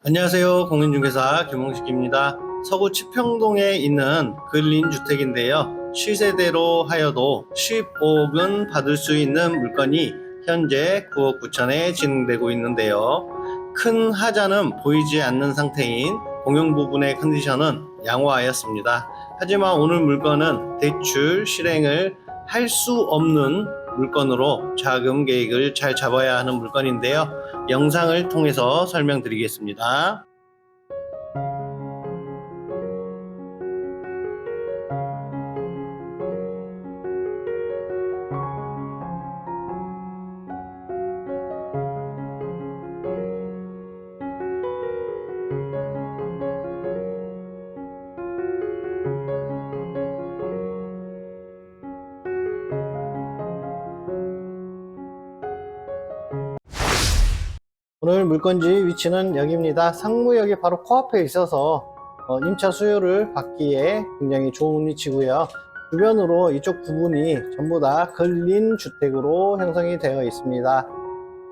안녕하세요. 공인중개사 김홍식입니다. 서구 치평동에 있는 근린주택인데요. 시세대로 하여도 15억은 받을 수 있는 물건이 현재 9억 9천에 진행되고 있는데요. 큰 하자는 보이지 않는 상태인 공용 부분의 컨디션은 양호하였습니다. 하지만 오늘 물건은 대출 실행을 할 수 없는 물건으로 자금 계획을 잘 잡아야 하는 물건인데요. 영상을 통해서 설명드리겠습니다. 오늘 물건지 위치는 여기입니다. 상무역이 바로 코앞에 있어서 임차 수요를 받기에 굉장히 좋은 위치고요. 주변으로 이쪽 부분이 전부 다 근린주택으로 형성이 되어 있습니다.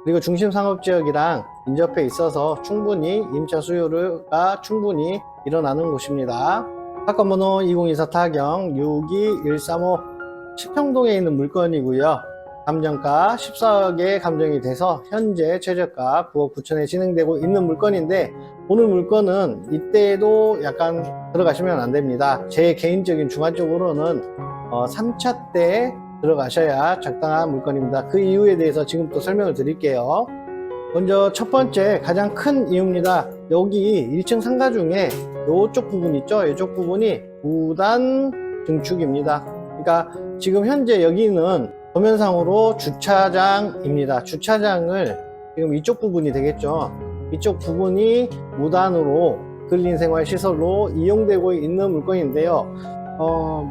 그리고 중심상업지역이랑 인접해 있어서 충분히 임차 수요가 충분히 일어나는 곳입니다. 사건번호 2024-62135 치평동에 있는 물건이고요. 감정가 14억에 감정이 돼서 현재 최저가 9억 9천에 진행되고 있는 물건인데, 오늘 물건은 이때도 약간 들어가시면 안 됩니다. 제 개인적인 주관적으로는 3차 때 들어가셔야 적당한 물건입니다. 그 이유에 대해서 지금부터 설명을 드릴게요. 먼저 첫 번째 가장 큰 이유입니다. 여기 1층 상가 중에 이쪽 부분 있죠? 이쪽 부분이 9단 증축입니다. 그러니까 지금 현재 여기는 도면상으로 주차장입니다. 주차장을 지금 이쪽 부분이 되겠죠. 이쪽 부분이 무단으로 근린생활시설로 이용되고 있는 물건인데요.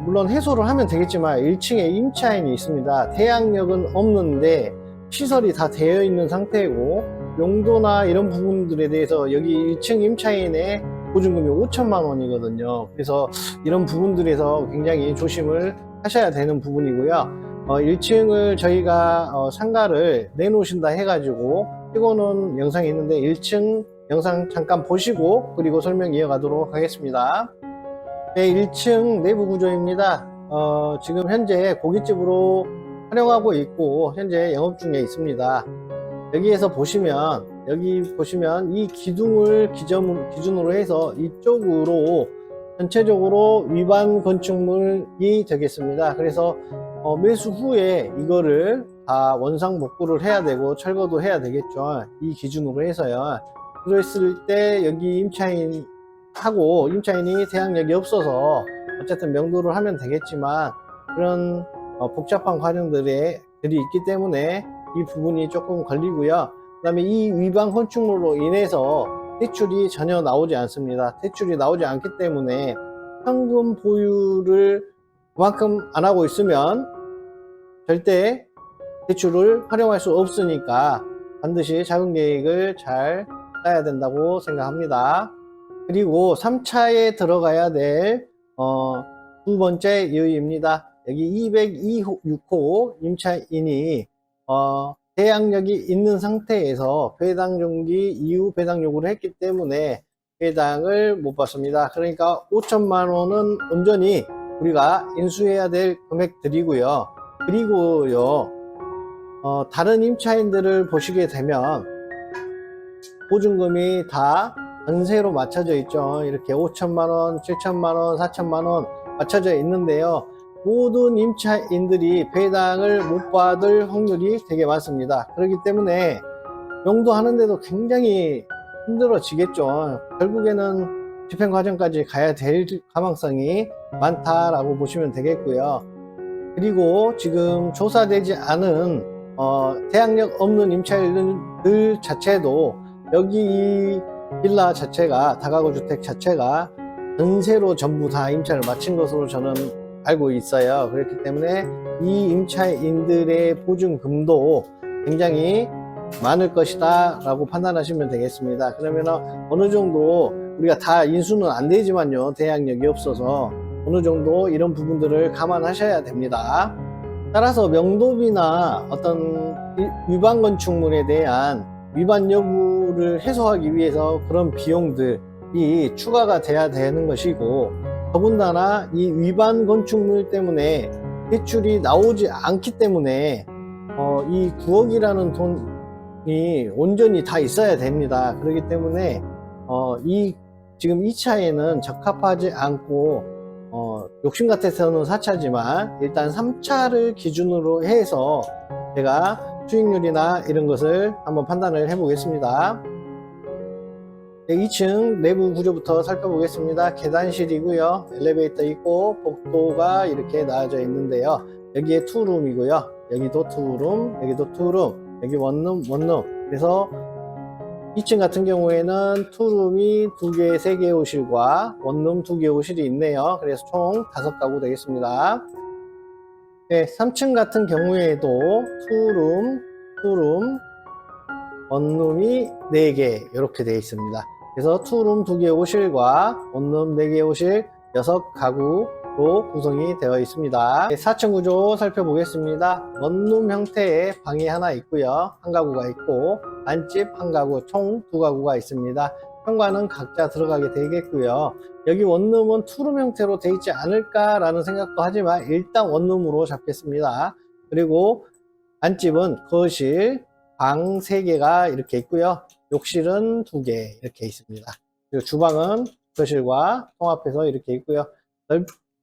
물론 해소를 하면 되겠지만 1층에 임차인이 있습니다. 태양력은 없는데 시설이 다 되어 있는 상태고, 용도나 이런 부분들에 대해서 여기 1층 임차인의 보증금이 5천만 원이거든요. 그래서 이런 부분들에서 굉장히 조심을 하셔야 되는 부분이고요. 1층을 저희가 상가를 내놓으신다 해가지고 찍어놓은 영상이 있는데 1층 영상 잠깐 보시고 그리고 설명 이어가도록 하겠습니다. 네, 1층 내부 구조입니다. 지금 현재 고깃집으로 활용하고 있고 현재 영업 중에 있습니다. 여기에서 보시면 이 기둥을 기준으로 해서 이쪽으로 전체적으로 위반 건축물이 되겠습니다. 그래서 매수 후에 이거를 다 원상 복구를 해야 되고 철거도 해야 되겠죠. 이 기준으로 해서요. 그랬을 때 여기 임차인이 대항력이 없어서 어쨌든 명도를 하면 되겠지만 그런 복잡한 과정들이 있기 때문에 이 부분이 조금 걸리고요. 그 다음에 이 위반 건축물로 인해서 대출이 전혀 나오지 않습니다. 대출이 나오지 않기 때문에 현금 보유를 그만큼 안 하고 있으면 절대 대출을 활용할 수 없으니까 반드시 자금 계획을 잘 짜야 된다고 생각합니다. 그리고 3차에 들어가야 될 두 번째 이유입니다. 여기 202호 임차인이 대항력이 있는 상태에서 배당 정지 이후 배당 요구를 했기 때문에 배당을 못 받습니다. 그러니까 5천만 원은 온전히 우리가 인수해야 될 금액들이고요. 그리고요, 다른 임차인들을 보시게 되면 보증금이 다 전세로 맞춰져 있죠. 이렇게 5천만 원, 7천만 원, 4천만 원 맞춰져 있는데요. 모든 임차인들이 배당을 못 받을 확률이 되게 많습니다. 그렇기 때문에 명도하는데도 굉장히 힘들어지겠죠. 결국에는 집행 과정까지 가야 될 가망성이 많다라고 보시면 되겠고요. 그리고 지금 조사되지 않은 대항력 없는 임차인들 자체도 여기 이 빌라 자체가, 다가구 주택 자체가 전세로 전부 다 임차를 마친 것으로 저는 알고 있어요. 그렇기 때문에 이 임차인들의 보증금도 굉장히 많을 것이다 라고 판단하시면 되겠습니다. 그러면 어느 정도 우리가 다 인수는 안 되지만요, 대항력이 없어서 어느 정도 이런 부분들을 감안하셔야 됩니다. 따라서 명도비나 어떤 위반 건축물에 대한 위반 여부 대출을 해소하기 위해서 그런 비용들이 추가가 돼야 되는 것이고, 더군다나 이 위반 건축물 때문에 대출이 나오지 않기 때문에 이 9억이라는 돈이 온전히 다 있어야 됩니다. 그렇기 때문에 지금 이 차에는 적합하지 않고 욕심 같아서는 4차지만 일단 3차를 기준으로 해서 제가 수익률이나 이런 것을 한번 판단을 해 보겠습니다. 네, 2층 내부 구조부터 살펴보겠습니다. 계단실이고요. 엘리베이터 있고 복도가 이렇게 나와져 있는데요. 여기에 투룸이고요. 여기도 투룸, 여기도 투룸, 여기 원룸. 그래서 2층 같은 경우에는 투룸이 2개, 3개의 호실과 원룸 2개의 호실이 있네요. 그래서 총 5가구 되겠습니다. 네, 3층 같은 경우에도 투룸, 원룸이 4개 이렇게 되어 있습니다. 그래서 투룸 2개의 호실과 원룸 4개의 호실 6가구로 구성이 되어 있습니다. 4층 구조 살펴보겠습니다. 원룸 형태의 방이 하나 있고요. 한 가구가 있고 안집 한 가구, 총 2가구가 있습니다. 현관은 각자 들어가게 되겠고요. 여기 원룸은 투룸 형태로 되어 있지 않을까라는 생각도 하지만 일단 원룸으로 잡겠습니다. 그리고 안집은 거실, 방 3개가 이렇게 있고요. 욕실은 2개 이렇게 있습니다. 그리고 주방은 거실과 통합해서 이렇게 있고요.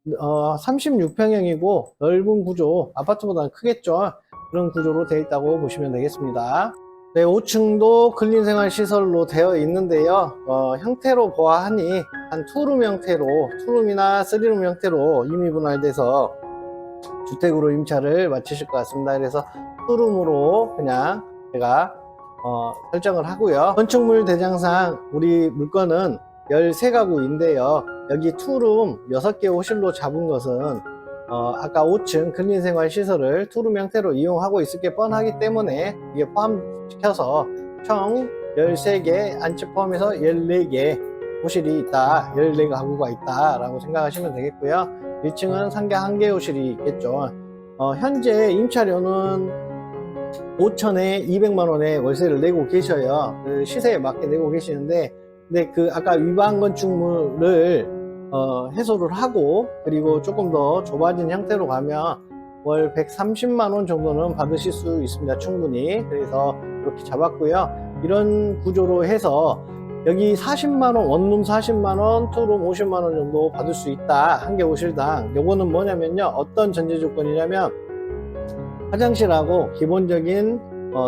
36평형이고 넓은 구조, 아파트보다는 크겠죠. 그런 구조로 되어 있다고 보시면 되겠습니다. 네, 5층도 근린생활시설로 되어 있는데요. 형태로 보아하니 한 투룸 형태로, 투룸이나 3룸 형태로 임의 분할돼서 주택으로 임차를 마치실 것 같습니다. 그래서 투룸으로 그냥 제가 설정을 하고요. 건축물 대장상 우리 물건은 13가구인데요. 여기 투룸 6개 호실로 잡은 것은 아까 5층 근린생활시설을 투룸 형태로 이용하고 있을 게 뻔하기 때문에 이게 포함시켜서 총 13개, 안집 포함해서 14개 호실이 있다, 14가구가 있다 라고 생각하시면 되겠고요. 1층은 상가 1개 호실이 있겠죠. 현재 임차료는 5천에 200만원의 월세를 내고 계셔요. 그 시세에 맞게 내고 계시는데, 근데 그 아까 위반 건축물을 해소를 하고, 그리고 조금 더 좁아진 형태로 가면 월 130만원 정도는 받으실 수 있습니다. 충분히. 그래서 이렇게 잡았고요. 이런 구조로 해서 여기 40만원, 원룸 40만원, 투룸 50만원 정도 받을 수 있다. 한 개 호실당. 요거는 뭐냐면요. 어떤 전제 조건이냐면 화장실하고 기본적인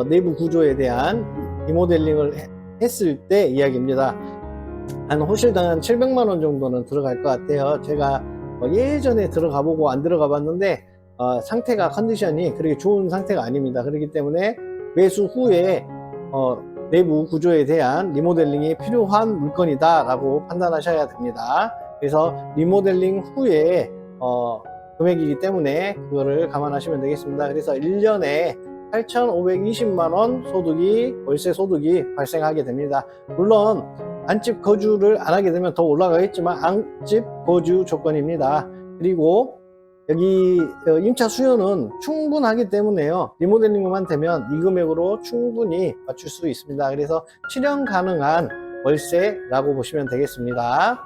내부 구조에 대한 리모델링을 했을 때 이야기입니다. 한 호실당 한 700만원 정도는 들어갈 것 같아요. 제가 예전에 들어가 보고 안 들어가 봤는데 상태가, 컨디션이 그렇게 좋은 상태가 아닙니다. 그렇기 때문에 매수 후에 내부 구조에 대한 리모델링이 필요한 물건이다 라고 판단하셔야 됩니다. 그래서 리모델링 후에 금액이기 때문에 그거를 감안하시면 되겠습니다. 그래서 1년에 8,520만원 소득이, 월세 소득이 발생하게 됩니다. 물론 안집 거주를 안 하게 되면 더 올라가겠지만 안집 거주 조건입니다. 그리고 여기 임차 수요는 충분하기 때문에요. 리모델링만 되면 이 금액으로 충분히 맞출 수 있습니다. 그래서 실현 가능한 월세라고 보시면 되겠습니다.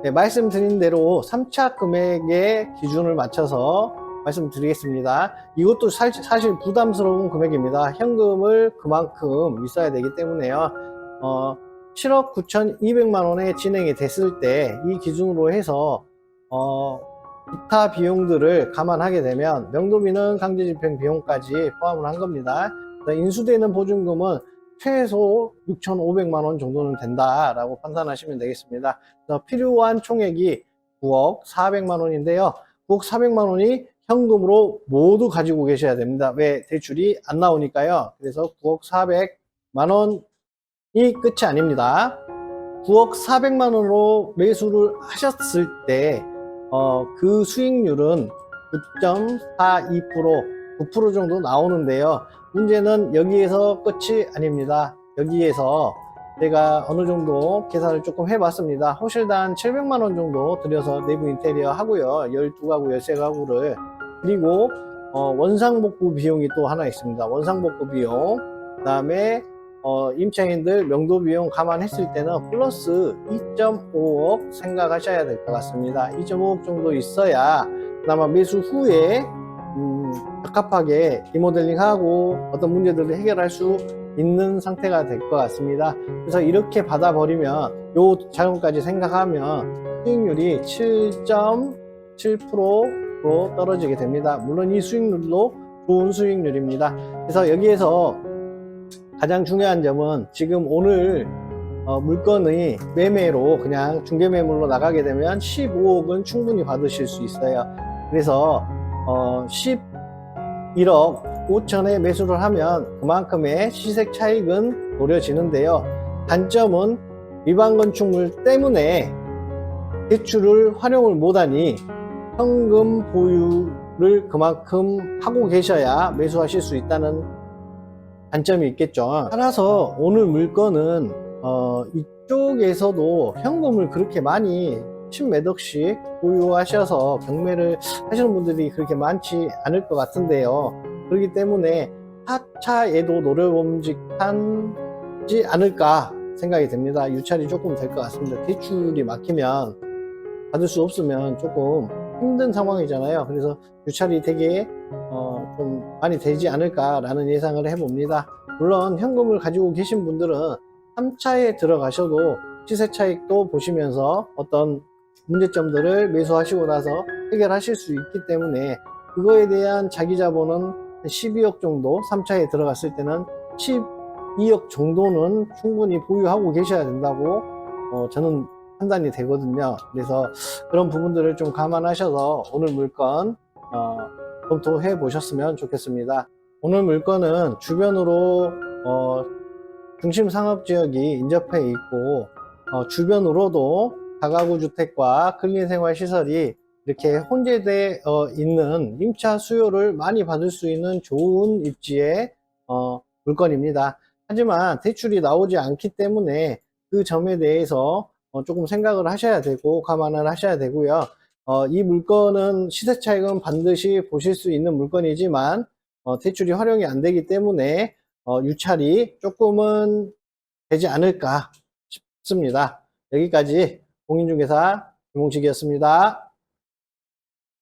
네, 말씀드린 대로 3차 금액의 기준을 맞춰서 말씀드리겠습니다. 이것도 사실 부담스러운 금액입니다. 현금을 그만큼 있어야 되기 때문에요. 7억 9,200만원에 진행이 됐을 때 이 기준으로 해서 기타 비용들을 감안하게 되면 명도비는 강제집행 비용까지 포함을 한 겁니다. 인수되는 보증금은 최소 6,500만원 정도는 된다라고 판단하시면 되겠습니다. 필요한 총액이 9억 400만원인데요. 9억 400만원이 현금으로 모두 가지고 계셔야 됩니다. 왜? 대출이 안 나오니까요. 그래서 9억 400만원이 끝이 아닙니다. 9억 400만원으로 매수를 하셨을 때 그 수익률은 9.42%, 9% 정도 나오는데요. 문제는 여기에서 끝이 아닙니다. 여기에서 제가 어느 정도 계산을 조금 해봤습니다. 호실당 700만원 정도 들여서 내부 인테리어 하고요. 12가구, 13가구를. 그리고 원상복구 비용이 또 하나 있습니다. 원상복구 비용. 그 다음에 임차인들 명도 비용 감안했을 때는 플러스 2.5억 생각하셔야 될 것 같습니다. 2.5억 정도 있어야 그나마 매수 후에 적합하게 리모델링하고 어떤 문제들을 해결할 수 있는 상태가 될 것 같습니다. 그래서 이렇게 받아버리면 요 자금까지 생각하면 수익률이 7.7%로 떨어지게 됩니다. 물론 이 수익률도 좋은 수익률입니다. 그래서 여기에서 가장 중요한 점은 지금 오늘 물건의 매매로 그냥 중개 매물로 나가게 되면 15억은 충분히 받으실 수 있어요. 그래서 11억 5천에 매수를 하면 그만큼의 시세 차익은 노려지는데요. 단점은 위반 건축물 때문에 대출을 활용을 못하니 현금 보유를 그만큼 하고 계셔야 매수하실 수 있다는 단점이 있겠죠. 따라서 오늘 물건은 이쪽에서도 현금을 그렇게 많이 10몇 억씩 보유하셔서 경매를 하시는 분들이 그렇게 많지 않을 것 같은데요. 그렇기 때문에 하차에도 노려봄직하지 않을까 생각이 됩니다. 유찰이 조금 될 것 같습니다. 대출이 막히면 받을 수 없으면 조금 힘든 상황이잖아요. 그래서 유찰이 되게 좀 많이 되지 않을까라는 예상을 해봅니다. 물론 현금을 가지고 계신 분들은 3차에 들어가셔도 시세 차익도 보시면서 어떤 문제점들을 매수하시고 나서 해결하실 수 있기 때문에 그거에 대한 자기 자본은 12억 정도, 3차에 들어갔을 때는 12억 정도는 충분히 보유하고 계셔야 된다고 저는 판단이 되거든요. 그래서 그런 부분들을 좀 감안하셔서 오늘 물건 검토해 보셨으면 좋겠습니다. 오늘 물건은 주변으로 중심 상업지역이 인접해 있고 주변으로도 다가구 주택과 근린 생활 시설이 이렇게 혼재되어 있는 임차 수요를 많이 받을 수 있는 좋은 입지의 물건입니다. 하지만 대출이 나오지 않기 때문에 그 점에 대해서 조금 생각을 하셔야 되고 감안을 하셔야 되고요. 이 물건은 시세 차익은 반드시 보실 수 있는 물건이지만 대출이 활용이 안 되기 때문에 유찰이 조금은 되지 않을까 싶습니다. 여기까지 공인중개사 김홍식이었습니다.